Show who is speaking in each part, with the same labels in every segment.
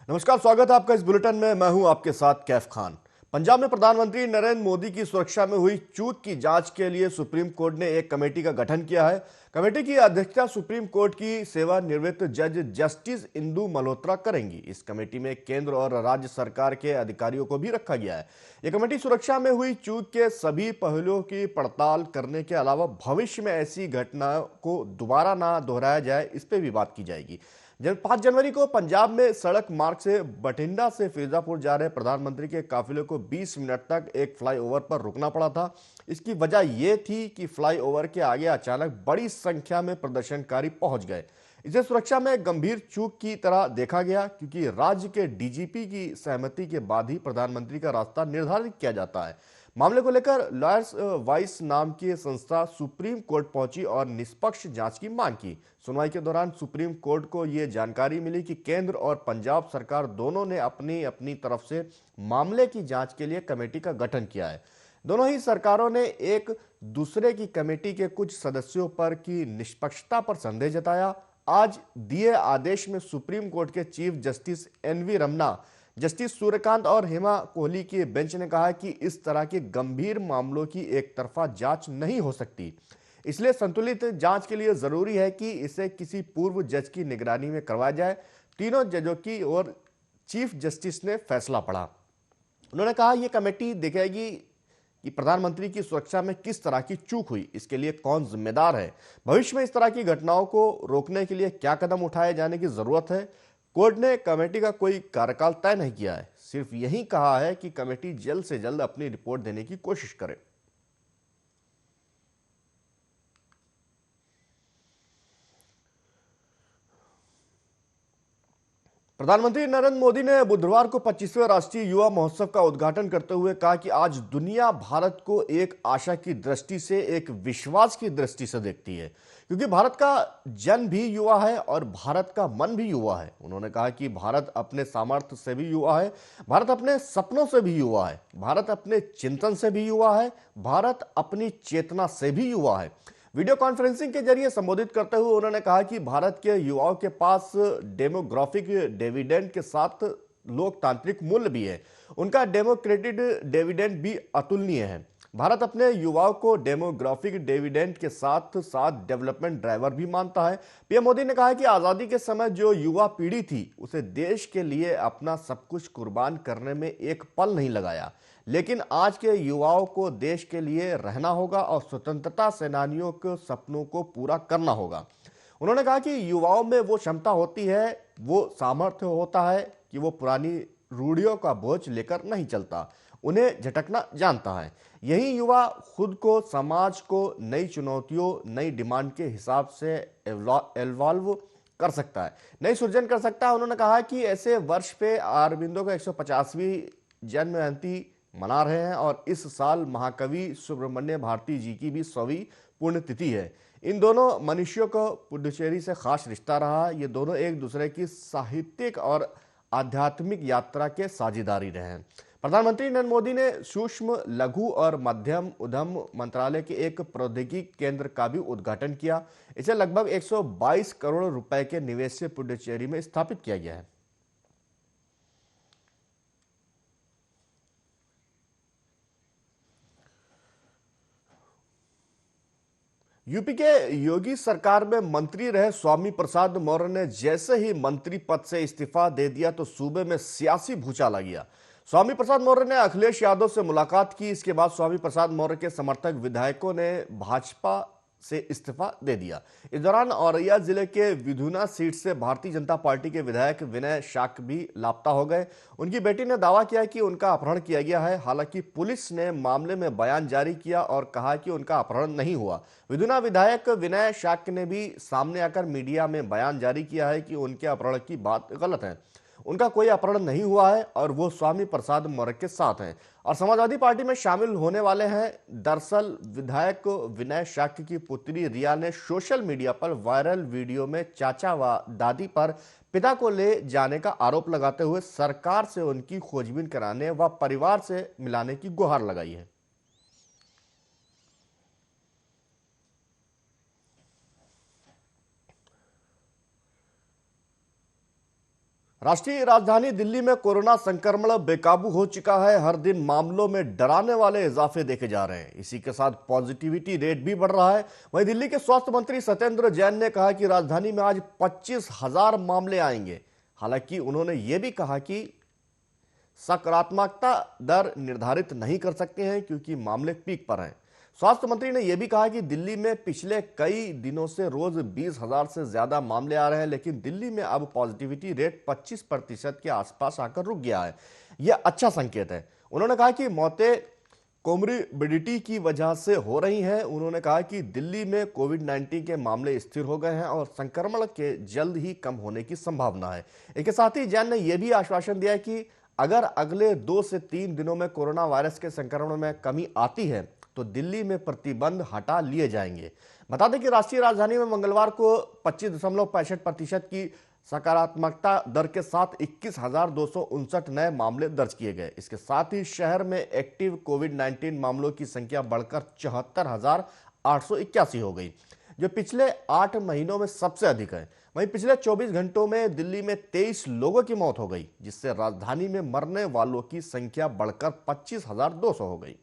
Speaker 1: नमस्कार, स्वागत है आपका इस बुलेटिन में। मैं हूं आपके साथ कैफ खान। पंजाब में प्रधानमंत्री नरेंद्र मोदी की सुरक्षा में हुई चूक की जांच के लिए सुप्रीम कोर्ट ने एक कमेटी का गठन किया है। कमेटी की अध्यक्षता सुप्रीम कोर्ट की सेवानिवृत्त जज जस्टिस इंदु मल्होत्रा करेंगी। इस कमेटी में केंद्र और राज्य सरकार के अधिकारियों को भी रखा गया है। यह कमेटी सुरक्षा में हुई चूक के सभी पहलुओं की पड़ताल करने के अलावा भविष्य में ऐसी घटनाओं को दोबारा ना दोहराया जाए, इस पर भी बात की जाएगी। 5 जनवरी को पंजाब में सड़क मार्ग से बठिंडा से फिरोजापुर जा रहे प्रधानमंत्री के काफिले को 20 मिनट तक एक फ्लाईओवर पर रुकना पड़ा था। इसकी वजह यह थी कि फ्लाईओवर के आगे अचानक बड़ी संख्या में प्रदर्शनकारी पहुंच गए। इसे सुरक्षा में गंभीर चूक की तरह देखा गया, क्योंकि राज्य के डीजीपी की सहमति के बाद ही प्रधानमंत्री का रास्ता निर्धारित किया जाता है। मामले को लेकर लॉयर्स वाइस नाम की संस्था सुप्रीम कोर्ट पहुंची और निष्पक्ष जांच की मांग की। सुनवाई के दौरान सुप्रीम कोर्ट को यह जानकारी मिली कि केंद्र और पंजाब सरकार दोनों ने अपनी अपनी तरफ से मामले की जांच के लिए कमेटी का गठन किया है। दोनों ही सरकारों ने एक दूसरे की कमेटी के कुछ सदस्यों पर की निष्पक्षता पर संदेह जताया। आज दिए आदेश में सुप्रीम कोर्ट के chief justice N V Ramana, justice Surya Kant और हेमा कोहली की बेंच ने कहा कि इस तरह के गंभीर मामलों की एक तरफा जांच नहीं हो सकती। इसलिए संतुलित जांच के लिए जरूरी है कि इसे किसी पूर्व जज की निगरानी में करवाया जाए। तीनों जजों की ओर चीफ जस्टिस ने फैसला पढ़ा। उन्होंने कहा यह कमेटी देखेगी कि प्रधानमंत्री की सुरक्षा में किस तरह की चूक हुई, इसके लिए कौन जिम्मेदार है, भविष्य में इस तरह की घटनाओं को रोकने के लिए क्या कदम उठाए जाने की जरूरत है। कोर्ट ने कमेटी का कोई कार्यकाल तय नहीं किया है, सिर्फ यही कहा है कि कमेटी जल्द से जल्द अपनी रिपोर्ट देने की कोशिश करे। प्रधानमंत्री नरेंद्र मोदी ने बुधवार को 25वें राष्ट्रीय युवा महोत्सव का उद्घाटन करते हुए कहा कि आज दुनिया भारत को एक आशा की दृष्टि से, एक विश्वास की दृष्टि से देखती है, क्योंकि भारत का जन भी युवा है और भारत का मन भी युवा है। उन्होंने कहा कि भारत अपने सामर्थ्य से भी युवा है, भारत अपने सपनों से भी युवा है, भारत अपने चिंतन से भी युवा है, भारत अपनी चेतना से भी युवा है। वीडियो कॉन्फ्रेंसिंग के जरिए संबोधित करते हुए उन्होंने कहा कि भारत के युवाओं के पास डेमोग्राफिक डिविडेंड के साथ लोकतांत्रिक मूल्य भी है। उनका डेमोक्रेटिक डिविडेंड भी अतुलनीय है। भारत अपने युवाओं को डेमोग्राफिक डिविडेंड के साथ साथ डेवलपमेंट ड्राइवर भी मानता है। पीएम मोदी ने कहा कि आजादी के समय जो युवा पीढ़ी थी उसे देश के लिए अपना सब कुछ कुर्बान करने में एक पल नहीं लगाया, लेकिन आज के युवाओं को देश के लिए रहना होगा और स्वतंत्रता सेनानियों के सपनों को पूरा करना होगा। उन्होंने कहा कि युवाओं में वो क्षमता होती है, वो सामर्थ्य होता है कि वो पुरानी रूढ़ियों का बोझ लेकर नहीं चलता, उन्हें झटकना जानता है। यही युवा खुद को, समाज को नई चुनौतियों, नई डिमांड के हिसाब से एवॉल्व कर सकता है, नई सृजन कर सकता है। उन्होंने कहा कि ऐसे वर्ष पे अरबिंदो का 150वीं जन्म जयंती मना रहे हैं और इस साल महाकवि सुब्रमण्य भारती जी की भी 100वीं पुण्यतिथि है। इन दोनों मनुष्यों को पुडुचेरी से खास रिश्ता रहा। ये दोनों एक दूसरे की साहित्यिक और आध्यात्मिक यात्रा के साझेदारी रहे हैं। प्रधानमंत्री नरेंद्र मोदी ने सूक्ष्म, लघु और मध्यम उद्यम मंत्रालय के एक प्रौद्योगिकी केंद्र का भी उद्घाटन किया। इसे लगभग 122 करोड़ रुपए के निवेश से पुडुचेरी में स्थापित किया गया है। यूपी के योगी सरकार में मंत्री रहे स्वामी प्रसाद मौर्य ने जैसे ही मंत्री पद से इस्तीफा दे दिया तो सूबे में सियासी भूचाल आ गया। स्वामी प्रसाद मौर्य ने अखिलेश यादव से मुलाकात की। इसके बाद स्वामी प्रसाद मौर्य के समर्थक विधायकों ने भाजपा से इस्तीफा दे दिया। इस दौरान औरैया जिले के विधुना सीट से भारतीय जनता पार्टी के विधायक विनय शाक भी लापता हो गए। उनकी बेटी ने दावा किया कि उनका अपहरण किया गया है। हालांकि पुलिस ने मामले में बयान जारी किया और कहा कि उनका अपहरण नहीं हुआ। विधुना विधायक विनय शाक ने भी सामने आकर मीडिया में बयान जारी किया है कि उनके अपहरण की बात गलत है, उनका कोई अपहरण नहीं हुआ है और वो स्वामी प्रसाद मौर्य के साथ हैं और समाजवादी पार्टी में शामिल होने वाले हैं। दरअसल विधायक विनय शाक्य की पुत्री रिया ने सोशल मीडिया पर वायरल वीडियो में चाचा व दादी पर पिता को ले जाने का आरोप लगाते हुए सरकार से उनकी खोजबीन कराने व परिवार से मिलाने की गुहार लगाई है। राष्ट्रीय राजधानी दिल्ली में कोरोना संक्रमण बेकाबू हो चुका है। हर दिन मामलों में डराने वाले इजाफे देखे जा रहे हैं। इसी के साथ पॉजिटिविटी रेट भी बढ़ रहा है। वहीं दिल्ली के स्वास्थ्य मंत्री सत्येंद्र जैन ने कहा कि राजधानी में आज 25,000 मामले आएंगे। हालांकि उन्होंने यह भी कहा कि सकारात्मकता दर निर्धारित नहीं कर सकते हैं क्योंकि मामले पीक पर हैं। स्वास्थ्य मंत्री ने यह भी कहा कि दिल्ली में पिछले कई दिनों से रोज 20,000 से ज्यादा मामले आ रहे हैं, लेकिन दिल्ली में अब पॉजिटिविटी रेट 25% के आसपास आकर रुक गया है। यह अच्छा संकेत है। उन्होंने कहा कि मौतें कोमोर्बिडिटी की वजह से हो रही हैं। उन्होंने कहा कि दिल्ली में कोविड-19 के मामले स्थिर हो गए हैं और संक्रमण के जल्द ही कम होने की संभावना है। इसके साथ ही जैन ने यह भी आश्वासन दिया कि अगर अगले 2 से 3 दिनों में कोरोना वायरस के संक्रमण में कमी आती है तो दिल्ली में प्रतिबंध हटा लिए जाएंगे। बता दें कि राष्ट्रीय राजधानी में मंगलवार को 25.65% की सकारात्मकता दर के साथ 21,259 नए मामले दर्ज किए गए। इसके साथ ही शहर में एक्टिव कोविड-19 मामलों की संख्या बढ़कर 74,881 हो गई, जो पिछले 8 महीनों में सबसे अधिक है। वहीं पिछले 24 घंटों में दिल्ली में 23 लोगों की मौत हो गई, जिससे राजधानी में मरने वालों की संख्या बढ़कर 25,200 हो गई।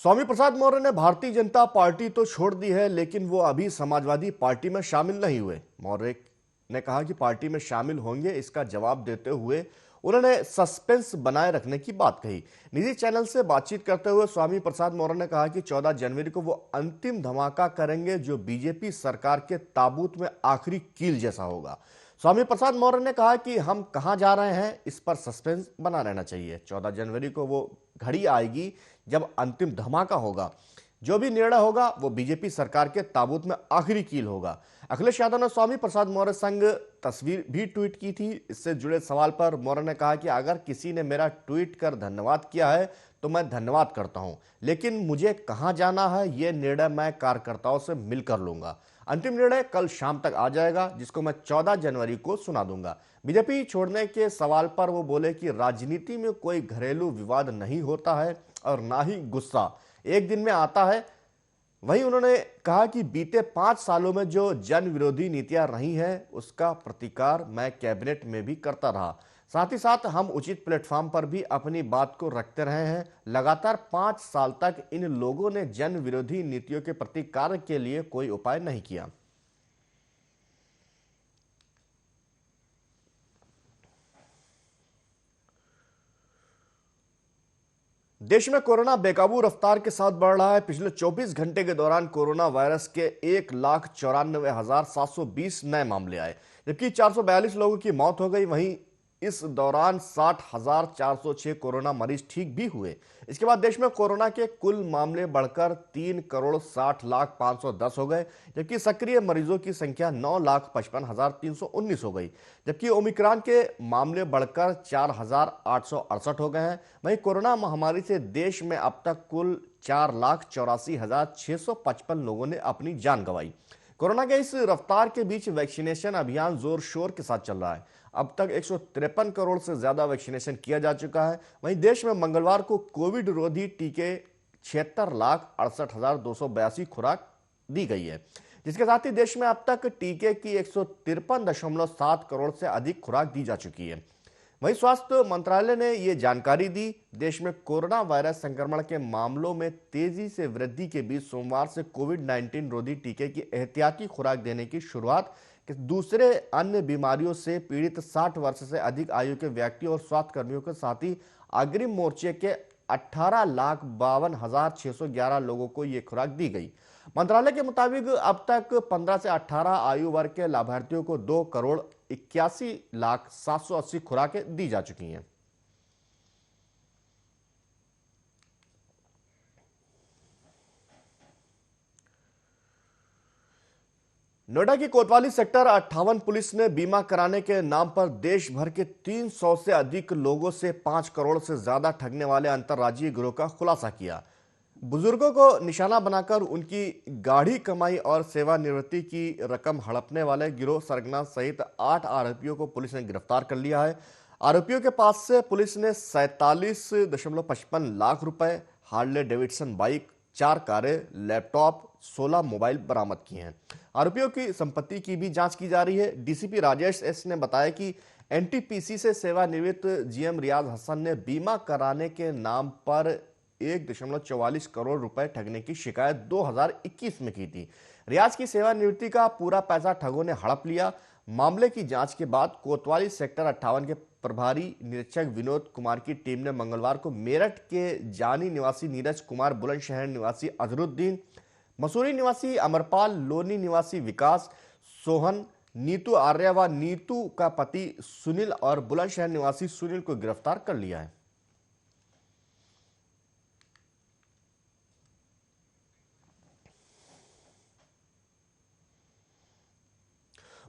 Speaker 1: स्वामी प्रसाद मौर्य ने भारतीय जनता पार्टी तो छोड़ दी है, लेकिन वो अभी समाजवादी पार्टी में शामिल नहीं हुए। मौर्य ने कहा कि पार्टी में शामिल होंगे, इसका जवाब देते हुए उन्होंने सस्पेंस बनाए रखने की बात कही। निजी चैनल से बातचीत करते हुए स्वामी प्रसाद मौर्य ने कहा कि 14 जनवरी को वो अंतिम धमाका करेंगे, जो बीजेपी सरकार के ताबूत में आखिरी कील जैसा होगा। स्वामी प्रसाद मौर्य ने कहा कि हम कहां जा रहे हैं, इस पर सस्पेंस बना रहना चाहिए। 14 जनवरी को वो घड़ी आएगी जब अंतिम धमाका होगा। जो भी निर्णय होगा वो बीजेपी सरकार के ताबूत में आखिरी कील होगा। अखिलेश यादव ने स्वामी प्रसाद मौर्य संग तस्वीर भी ट्वीट की थी। इससे जुड़े सवाल पर मौर्य ने कहा कि अगर किसी ने मेरा ट्वीट कर धन्यवाद किया है तो मैं धन्यवाद करता हूं, लेकिन मुझे कहां जाना है यह निर्णय मैं कार्यकर्ताओं से मिलकर लूंगा। अंतिम निर्णय कल शाम तक आ जाएगा, जिसको मैं 14 जनवरी को सुना दूंगा। बीजेपी छोड़ने के सवाल पर वो बोले कि राजनीति में कोई घरेलू विवाद नहीं होता है और ना ही गुस्सा एक दिन में आता है। वहीं उन्होंने कहा कि बीते 5 सालों में जो जन विरोधी नीतियां रही हैं, उसका प्रतिकार मैं कैबिनेट में भी करता रहा। साथ ही साथ हम उचित प्लेटफॉर्म पर भी अपनी बात को रखते रहे हैं। लगातार 5 साल तक इन लोगों ने जन विरोधी नीतियों के प्रतिकार के लिए कोई उपाय नहीं किया। देश में कोरोना बेकाबू रफ्तार के साथ बढ़ रहा है। पिछले 24 घंटे के दौरान कोरोना वायरस के 1,94,720 नए मामले आए, जबकि 442 लोगों की मौत हो गई। वहीं इस दौरान 60,406 कोरोना मरीज ठीक भी हुए। इसके बाद देश में कोरोना के कुल मामले बढ़कर 3,60,05,10 हो गए, जबकि सक्रिय मरीजों की संख्या 9,55,319 हो गई। जबकि ओमिक्रॉन के मामले बढ़कर 4,868 हो गए हैं। वहीं कोरोना महामारी से देश में अब तक कुल 4,84,655 लोगों ने अपनी जान गंवाई। कोरोना के इस रफ्तार के बीच वैक्सीनेशन अभियान जोर शोर के साथ चल रहा है। अब तक 153 करोड़ से ज्यादा वैक्सीनेशन किया जा चुका है। वहीं देश में मंगलवार को कोविड रोधी टीके 76,68,282 खुराक दी गई है, जिसके साथ ही देश में अब तक टीके की 153.7 करोड़ से अधिक खुराक दी जा चुकी है। वहीं स्वास्थ्य मंत्रालय ने यह जानकारी दी। देश में कोरोना वायरस संक्रमण के मामलों में तेजी से वृद्धि के बीच सोमवार से कोविड-19 रोधी टीके की एहतियाती खुराक देने की शुरुआत कि दूसरे अन्य बीमारियों से पीड़ित 60 वर्ष से अधिक आयु के व्यक्ति और स्वास्थ्य कर्मियों के साथ ही अग्रिम मोर्चे के 18,52,611 लोगों को यह खुराक दी गई। मंत्रालय के मुताबिक अब तक 15 से 18 आयु वर्ग के लाभार्थियों को 2,81,780 खुराकें दी जा चुकी हैं। नोएडा की कोतवाली सेक्टर 58 पुलिस ने बीमा कराने के नाम पर देश भर के 300 से अधिक लोगों से 5 करोड़ से ज्यादा ठगने वाले अंतर्राज्यीय गिरोह का खुलासा किया। बुजुर्गों को निशाना बनाकर उनकी गाढ़ी कमाई और सेवानिवृत्ति की रकम हड़पने वाले गिरोह सरगना सहित 8 आरोपियों को पुलिस ने गिरफ्तार कर लिया है। आरोपियों के पास से पुलिस ने 47.55 लाख रुपए, हार्ले डेविडसन बाइक, 4 कारें, लैपटॉप, 16 मोबाइल बरामद किए हैं। आरोपियों की संपत्ति की भी जांच की जा रही है। डीसीपी राजेश एस ने बताया कि एनटीपीसी से सेवानिवृत्त जीएम रियाज हसन ने बीमा कराने के नाम पर 1.44 करोड़ रुपए ठगने की शिकायत 2021 में की थी। रियाज की सेवानिवृत्ति का पूरा पैसा ठगों ने हड़प लिया। मामले की जांच के बाद कोतवाली सेक्टर 58 के प्रभारी निरीक्षक विनोद कुमार की टीम ने मंगलवार को मेरठ के जानी निवासी नीरज कुमार, बुलंदशहर निवासी अजरुद्दीन, मसूरी निवासी अमरपाल, लोनी निवासी विकास, सोहन, नीतू आर्या व नीतू का पति सुनील और बुलंदशहर निवासी सुनील को गिरफ्तार कर लिया है।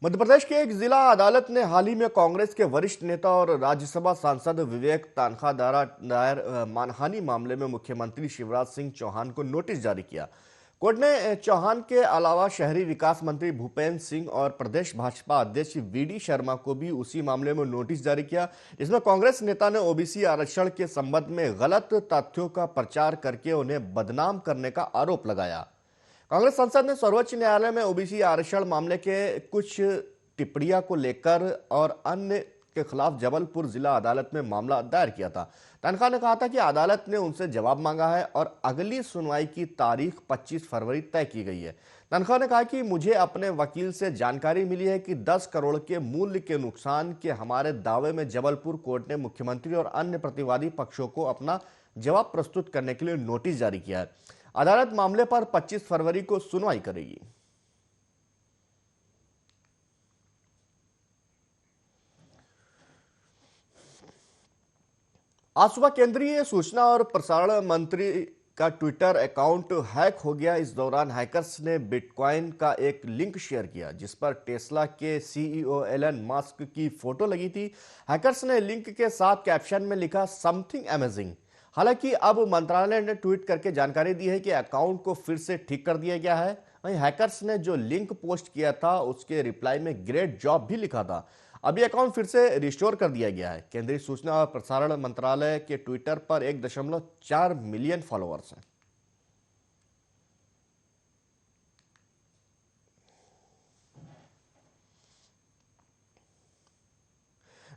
Speaker 1: मध्य प्रदेश की एक जिला अदालत ने हाल ही में कांग्रेस के वरिष्ठ नेता और राज्यसभा सांसद विवेक तानखा द्वारा दायर मानहानि मामले में मुख्यमंत्री शिवराज सिंह चौहान को नोटिस जारी किया। कोर्ट ने चौहान के अलावा शहरी विकास मंत्री भूपेंद्र सिंह और प्रदेश भाजपा अध्यक्ष वीडी शर्मा को भी उसी मामले में नोटिस जारी किया। इसमें कांग्रेस नेता ने ओबीसी आरक्षण के संबंध में गलत तथ्यों का प्रचार करके उन्हें बदनाम करने का आरोप लगाया। कांग्रेस सांसद ने सर्वोच्च न्यायालय में ओबीसी आरक्षण मामले के कुछ टिप्पणियों को लेकर और अन्य के खिलाफ जबलपुर जिला अदालत में मामला दायर किया था। तनखा ने कहा था कि अदालत ने उनसे जवाब मांगा है और अगली सुनवाई की तारीख 25 फरवरी तय की गई है। तनखा ने कहा कि मुझे अपने वकील से जानकारी मिली है कि 10 करोड़ के मूल्य के नुकसान के हमारे दावे में जबलपुर कोर्ट ने मुख्यमंत्री और अन्य प्रतिवादी पक्षों को अपना जवाब प्रस्तुत करने के लिए नोटिस जारी किया है। अदालत मामले पर 25 फरवरी को सुनवाई करेगी। आज सुबह केंद्रीय सूचना और प्रसारण मंत्री का ट्विटर अकाउंट हैक हो गया। इस दौरान हैकर्स ने बिटकॉइन का एक लिंक शेयर किया जिस पर टेस्ला के सीईओ एलन मस्क की फोटो लगी थी। हैकर्स ने लिंक के साथ कैप्शन में लिखा समथिंग अमेजिंग। हालांकि अब मंत्रालय ने ट्वीट करके जानकारी दी है कि अकाउंट को फिर से ठीक कर दिया गया है। वहीं हैकर्स ने जो लिंक पोस्ट किया था उसके रिप्लाई में ग्रेट जॉब भी लिखा था। अभी अकाउंट फिर से रिस्टोर कर दिया गया है। केंद्रीय सूचना और प्रसारण मंत्रालय के ट्विटर पर 1.4 मिलियन फॉलोअर्स हैं।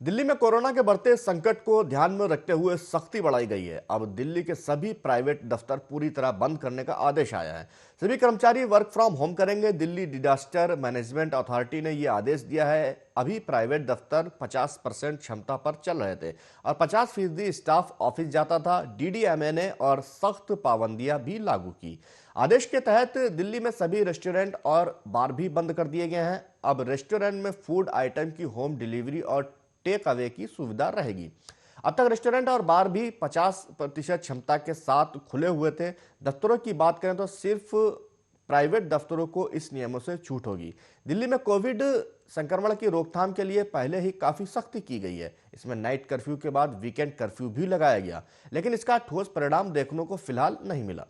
Speaker 1: दिल्ली में कोरोना के बढ़ते संकट को ध्यान में रखते हुए सख्ती बढ़ाई गई है। अब दिल्ली के सभी प्राइवेट दफ्तर पूरी तरह बंद करने का आदेश आया है। सभी कर्मचारी वर्क फ्रॉम होम करेंगे। दिल्ली डिजास्टर मैनेजमेंट अथॉरिटी ने यह आदेश दिया है। अभी प्राइवेट दफ्तर 50% क्षमता पर चल रहे थे और 50% स्टाफ ऑफिस जाता था। डीडीएमए ने और सख्त पाबंदियां भी लागू की। आदेश के तहत दिल्ली में सभी रेस्टोरेंट और बार भी बंद कर दिए गए हैं। अब रेस्टोरेंट में फूड आइटम की होम डिलीवरी और टेक अवे की सुविधा रहेगी। अब तक रेस्टोरेंट और बार भी 50% क्षमता के साथ खुले हुए थे। दफ्तरों की बात करें तो सिर्फ प्राइवेट दफ्तरों को इस नियमों से छूट होगी। दिल्ली में कोविड संक्रमण की रोकथाम के लिए पहले ही काफी सख्ती की गई है। इसमें नाइट कर्फ्यू के बाद वीकेंड कर्फ्यू भी लगाया गया, लेकिन इसका ठोस परिणाम देखने को फिलहाल नहीं मिला।